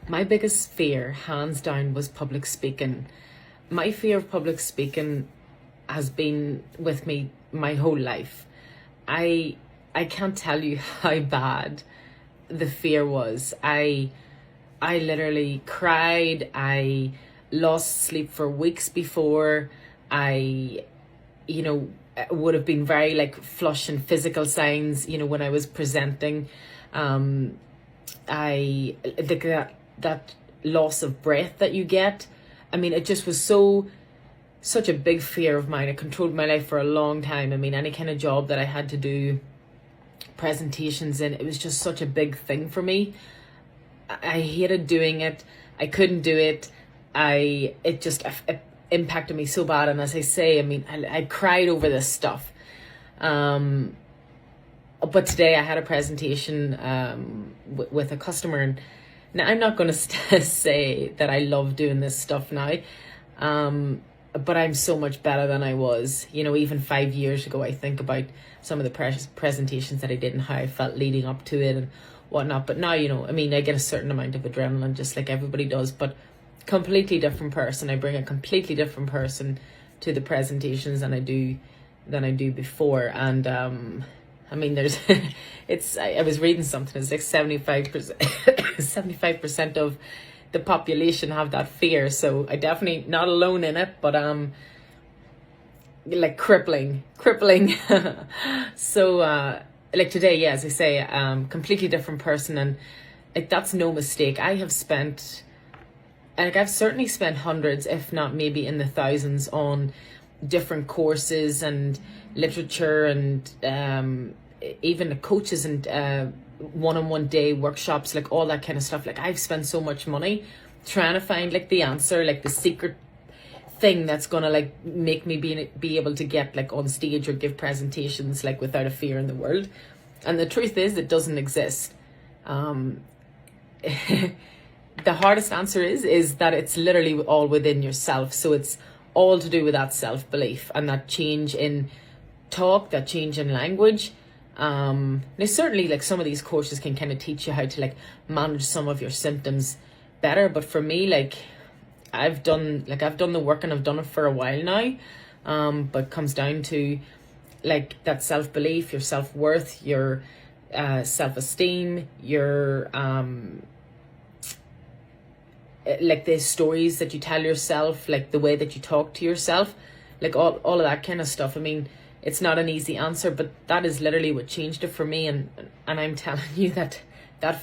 My biggest fear, hands down, was public speaking. My fear of public speaking has been with me my whole life. I can't tell you how bad the fear was. I literally cried. I lost sleep for weeks before. I, would have been very like flush and physical signs, when I was presenting. I like that loss of breath that you get. I mean, it just was such a big fear of mine. It controlled my life for a long time. I mean, any kind of job that I had to do presentations in, it was just such a big thing for me. I hated doing it. I couldn't do it. It impacted me so bad. And as I say, I mean, I cried over this stuff. But today I had a presentation with a customer, and now I'm not going to say that I love doing this stuff now, but I'm so much better than I was. Even 5 years ago, I think about some of the presentations that I did and how I felt leading up to it and whatnot. But now, I mean, I get a certain amount of adrenaline just like everybody does, but completely different person. I bring a completely different person to the presentations than I do before. And I mean, there's I was reading something, it's like 75% of the population have that fear. So I definitely not alone in it, but like crippling. So like today, yeah, as I say, completely different person, and like that's no mistake. I've certainly spent hundreds, if not maybe in the thousands, on different courses and literature and even the coaches and one-on-one day workshops, like all that kind of stuff. Like I've spent so much money trying to find like the answer, like the secret thing that's gonna like make me be able to get like on stage or give presentations like without a fear in the world. And the truth is, it doesn't exist. The hardest answer is that it's literally all within yourself. So it's all to do with that self-belief and that change in talk, that change in language. Now certainly like some of these courses can kind of teach you how to like manage some of your symptoms better, but for me, like I've done the work and I've done it for a while now. But it comes down to like that self-belief, your self-worth, your self-esteem, your like the stories that you tell yourself, like the way that you talk to yourself, like all of that kind of stuff. I mean, it's not an easy answer, but that is literally what changed it for me. And I'm telling you that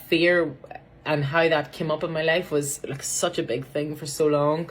fear and how that came up in my life was like such a big thing for so long.